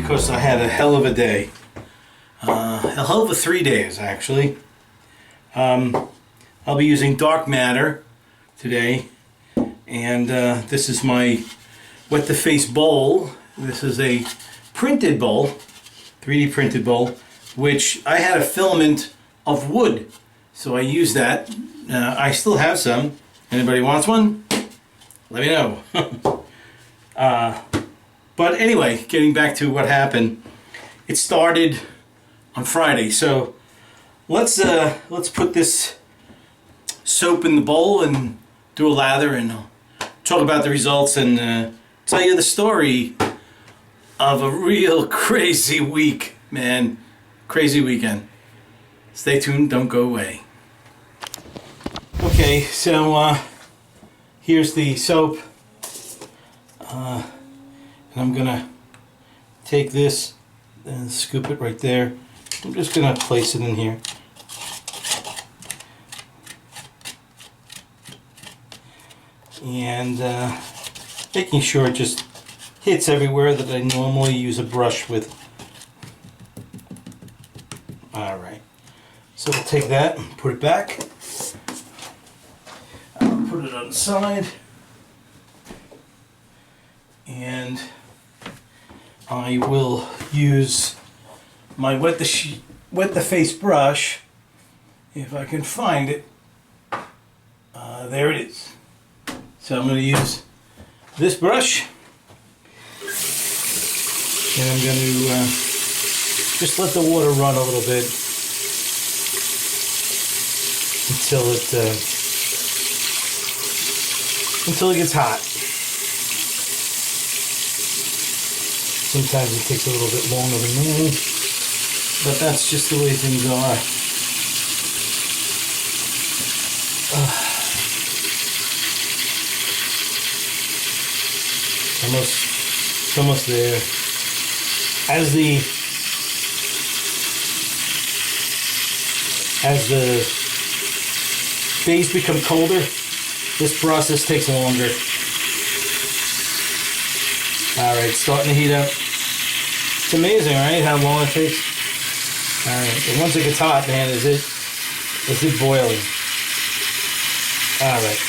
because I had a hell of a day. A hell of a 3 days, actually. I'll be using dark matter today, and this is my wet the face bowl. This is a printed bowl, 3D printed bowl, which I had a filament of wood, so I used that. I still have some. Anybody wants one? Let me know. But anyway, getting back to what happened, it started on Friday. So let's put this soap in the bowl and do a lather, and talk about the results and tell you the story of a real crazy week, man. Crazy weekend. Stay tuned, don't go away. Okay, so here's the soap. And I'm gonna take this and scoop it right there. I'm just gonna place it in here. And making sure it just hits everywhere that I normally use a brush with. Alright, so we'll take that and put it back. I'll put it on the side. And I will use my wet the face brush, if I can find it. There it is. So I'm going to use this brush, and I'm going to just let the water run a little bit until it gets hot. Sometimes it takes a little bit longer than normal, but that's just the way things are. It's almost there. As the days become colder, this process takes longer. Alright, it's starting to heat up. It's amazing, right, how long it takes? Alright, and once it gets hot, man, is it boiling? Alright,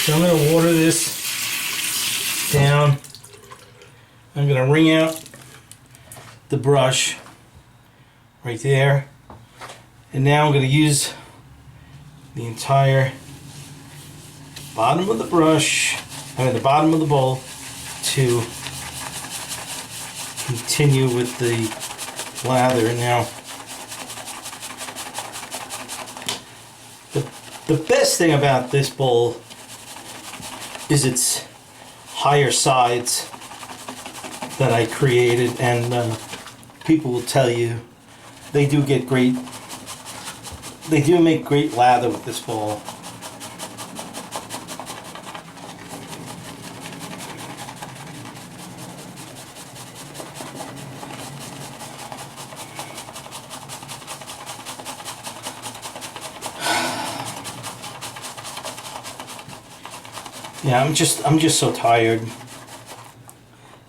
so I'm going to water this down. I'm going to wring out the brush right there. And now I'm going to use the entire bottom of the brush, the bottom of the bowl, to continue with the lather. Now, the best thing about this bowl is its higher sides that I created, and people will tell you they do make great lather with this bowl. Yeah, I'm just so tired.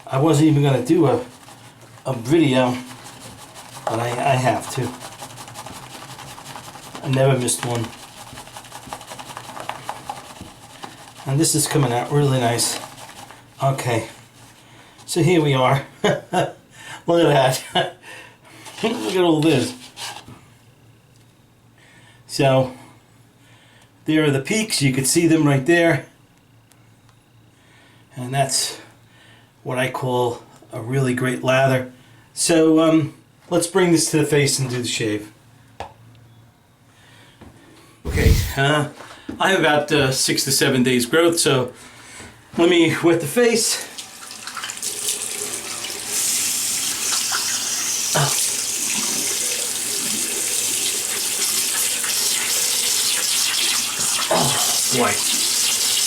I wasn't even gonna do a video, but I have to. I never missed one. And this is coming out really nice. Okay, so here we are. Look at that. Look at all this. So there are the peaks. You can see them right there. And that's what I call a really great lather. So let's bring this to the face and do the shave. Okay, I have about 6 to 7 days growth, so let me wet the face. Oh boy,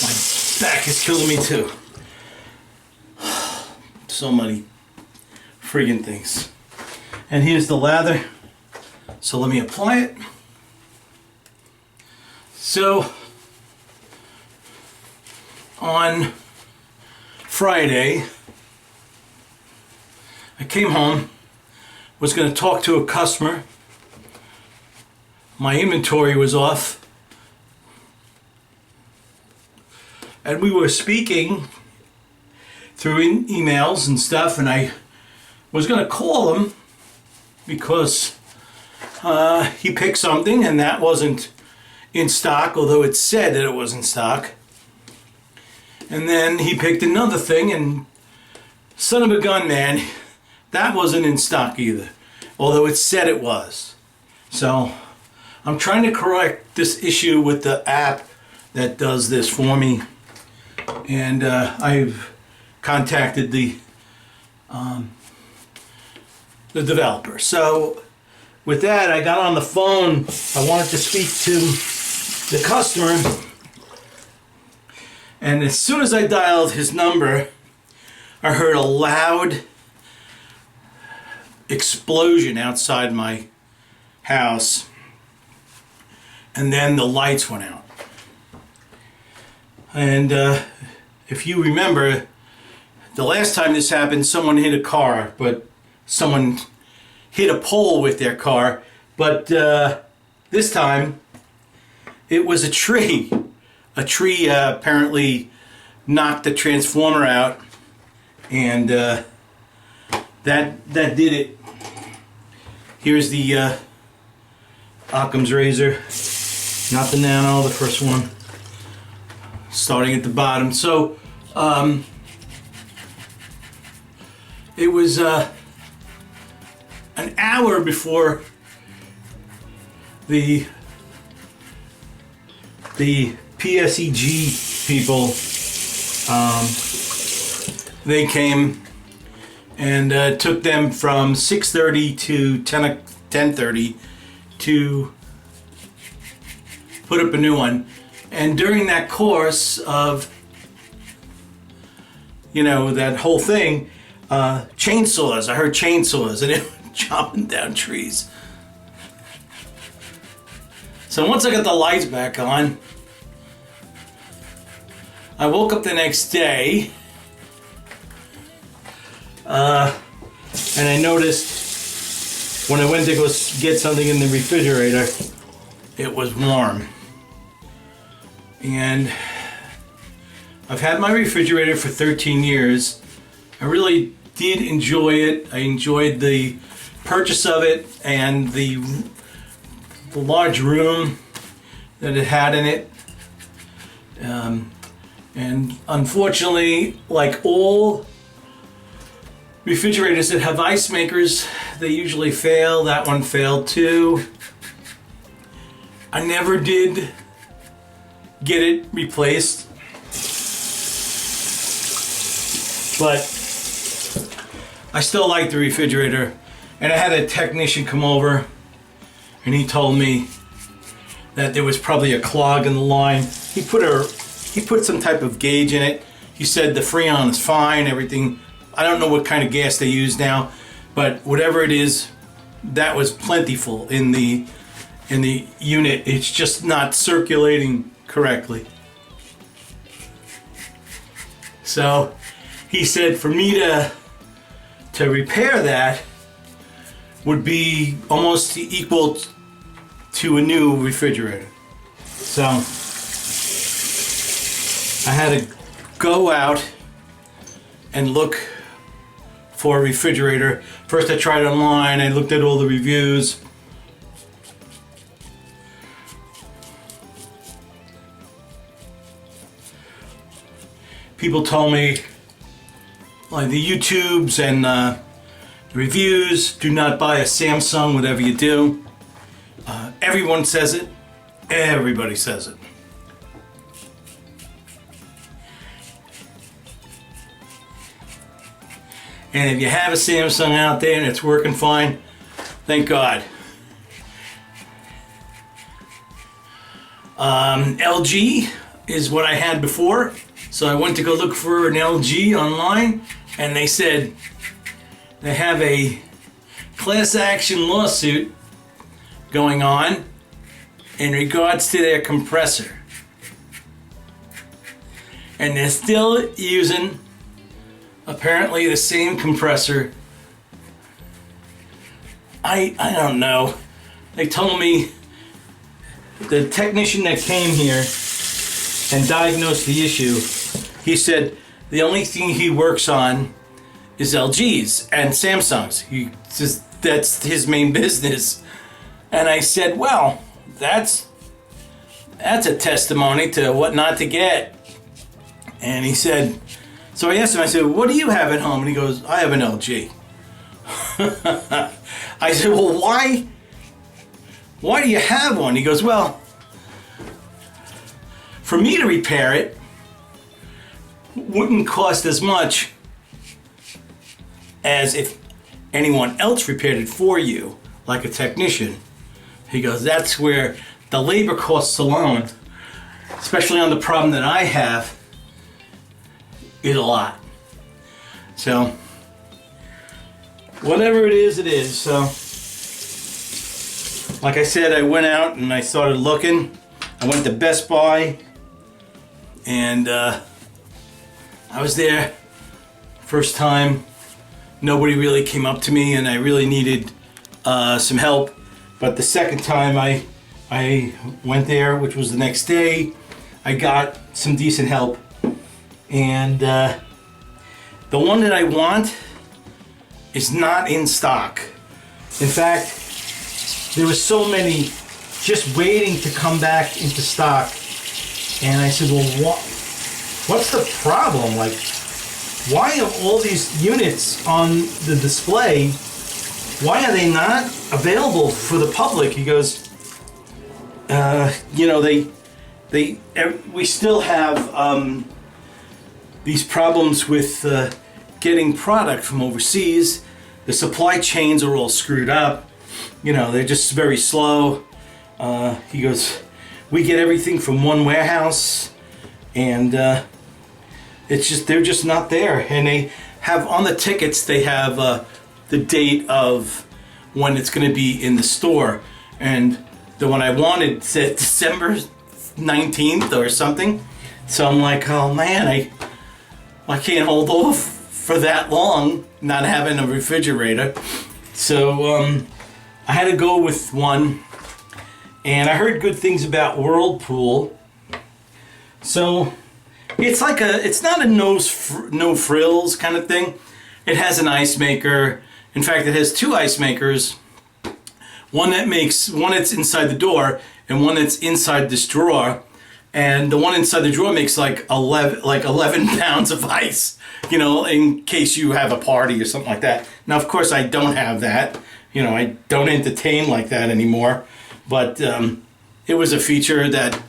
my back is killing me too. So many friggin' things. And here's the lather. So let me apply it. So on Friday, I came home, was going to talk to a customer. My inventory was off. And we were speaking through emails and stuff, and I was going to call him because he picked something and that wasn't in stock, although it said that it was in stock. And then he picked another thing, and son of a gun, man, that wasn't in stock either, although it said it was. So I'm trying to correct this issue with the app that does this for me, and I've contacted the developer. So with that, I got on the phone. I wanted to speak to the customer, and as soon as I dialed his number, I heard a loud explosion outside my house, and then the lights went out. And if you remember, the last time this happened, someone hit a car, but someone hit a pole with their car, but this time it was a tree. A tree apparently knocked the transformer out, and that did it. Here's the Occam's razor, not the Nano, the first one, starting at the bottom. So it was an hour before the PSEG people, they came, and took them from 6:30 to 10:30 to put up a new one. And during that course of, you know, that whole thing, chainsaws, I heard chainsaws, and it was chopping down trees. So once I got the lights back on, I woke up the next day, and I noticed when I went to go get something in the refrigerator, it was warm. And I've had my refrigerator for 13 years. I really did enjoy it. I enjoyed the purchase of it and the large room that it had in it. And unfortunately, like all refrigerators that have ice makers, they usually fail. That one failed too. I never did get it replaced, but I still like the refrigerator. And I had a technician come over, and he told me that there was probably a clog in the line. He put some type of gauge in it. He said the Freon is fine, everything. I don't know what kind of gas they use now, but whatever it is, that was plentiful in the unit. It's just not circulating correctly. So he said for me to repair that would be almost equal to a new refrigerator. So I had to go out and look for a refrigerator. First I tried online, I looked at all the reviews. People told me, like the YouTubes and the reviews, do not buy a Samsung, whatever you do. Everyone says it. Everybody says it. And if you have a Samsung out there and it's working fine, thank God. LG is what I had before. So I went to go look for an LG online, and they said they have a class action lawsuit going on in regards to their compressor. And they're still using apparently the same compressor I don't know. They told me the technician that came here and diagnosed the issue, he said the only thing he works on is LGs and Samsungs. He says that's his main business. And I said, well, that's a testimony to what not to get. And he said, so I asked him, I said, what do you have at home? And he goes, I have an LG. I said, well, why do you have one? He goes, well, for me to repair it wouldn't cost as much as if anyone else repaired it for you, like a technician. He goes, that's where the labor costs alone, especially on the problem that I have, is a lot. So, whatever it is, it is. So, like I said, I went out and I started looking. I went to Best Buy, and I was there first time. Nobody really came up to me, and I really needed some help. But the second time I went there, which was the next day, I got some decent help. And the one that I want is not in stock. In fact, there were so many just waiting to come back into stock. And I said, well, what's the problem? Like, why are all these units on the display, why are they not available for the public? He goes, you know, we still have these problems with getting product from overseas. The supply chains are all screwed up. You know, they're just very slow. He goes, we get everything from one warehouse, and they're just not there. And they have on the tickets, they have the date of when it's going to be in the store. And the one I wanted said December 19th or something. So I'm like, oh man, I can't hold off for that long not having a refrigerator. So I had to go with one, and I heard good things about Wirlpool. So it's like it's not a no frills kind of thing. It has an ice maker. In fact, it has two ice makers. One that's inside the door, and one that's inside this drawer. And the one inside the drawer makes like 11 pounds of ice, you know, in case you have a party or something like that. Now, of course, I don't have that. You know, I don't entertain like that anymore. But it was a feature that,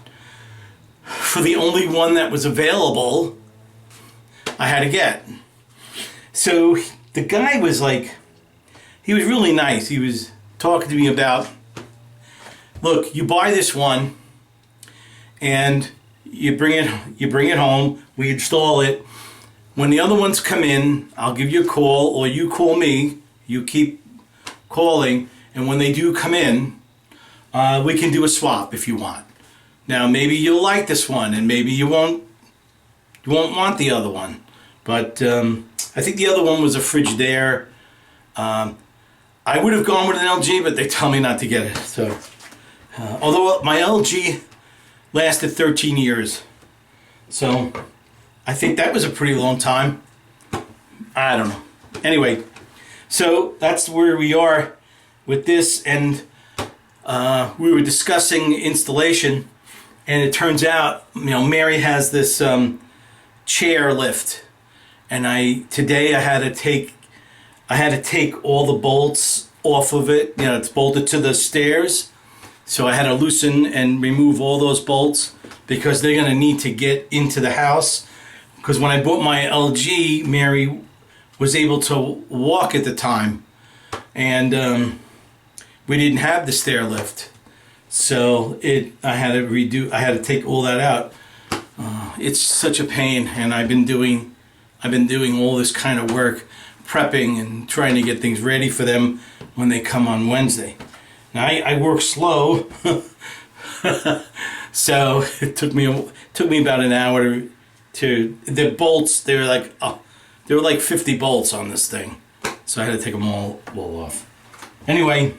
for the only one that was available, I had to get. So the guy was like, he was really nice. He was talking to me about, look, you buy this one, and you bring it home, we install it. When the other ones come in, I'll give you a call, or you call me, you keep calling, and when they do come in, we can do a swap if you want. Now maybe you'll like this one, and maybe you won't want the other one. But I think the other one was a Frigidaire. I would have gone with an LG, but they tell me not to get it. So, although my LG lasted 13 years. So, I think that was a pretty long time. I don't know. Anyway, so that's where we are with this, and we were discussing installation, and it turns out, you know, Mary has this chair lift, and today I had to take all the bolts off of it. You know, it's bolted to the stairs. So I had to loosen and remove all those bolts because they're going to need to get into the house. Because when I bought my LG, Mary was able to walk at the time. And we didn't have the stair lift. So I had to take all that out. It's such a pain, and I've been doing all this kind of work, prepping and trying to get things ready for them when they come on Wednesday. Now I work slow, so it took me about an hour to the bolts. There were like 50 bolts on this thing, so I had to take them all off. Anyway,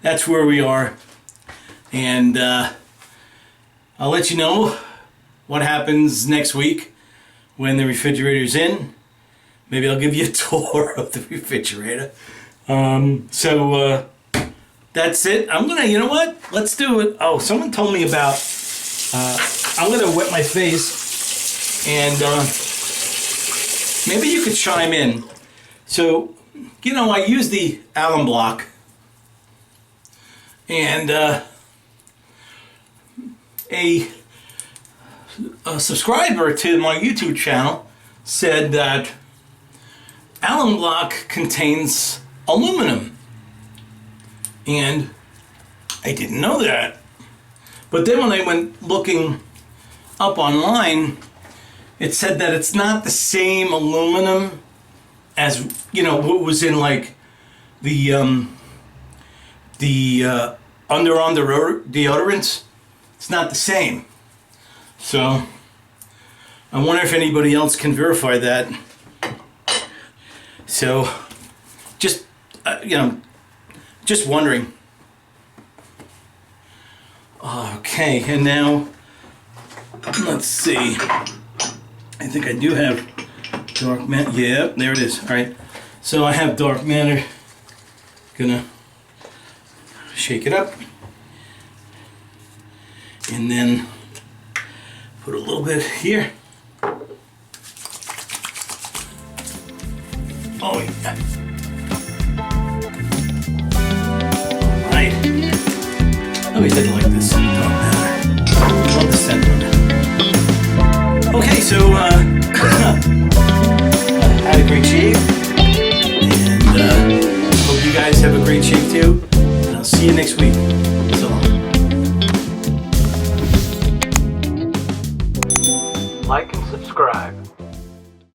that's where we are, and I'll let you know what happens next week when the refrigerator's in. Maybe I'll give you a tour of the refrigerator. So that's it. I'm gonna, you know what? Let's do it. Oh, someone told me about, I'm gonna wet my face, and maybe you could chime in. So, you know, I use the alum block, and a subscriber to my YouTube channel said that alum block contains aluminum, and I didn't know that. But then when I went looking up online, it said that it's not the same aluminum as, you know, what was in like the Under deodorants. It's not the same. So I wonder if anybody else can verify that. So just you know, just wondering. Okay, and now let's see. I think I do have dark matter. Yeah, there it is. All right. So I have dark matter. Gonna shake it up, and then put a little bit here. Oh yeah. All right. I always did like this dark matter. Love the scent of it. Okay, so had a great shave, and hope you guys have a great shave too. And I'll see you next week.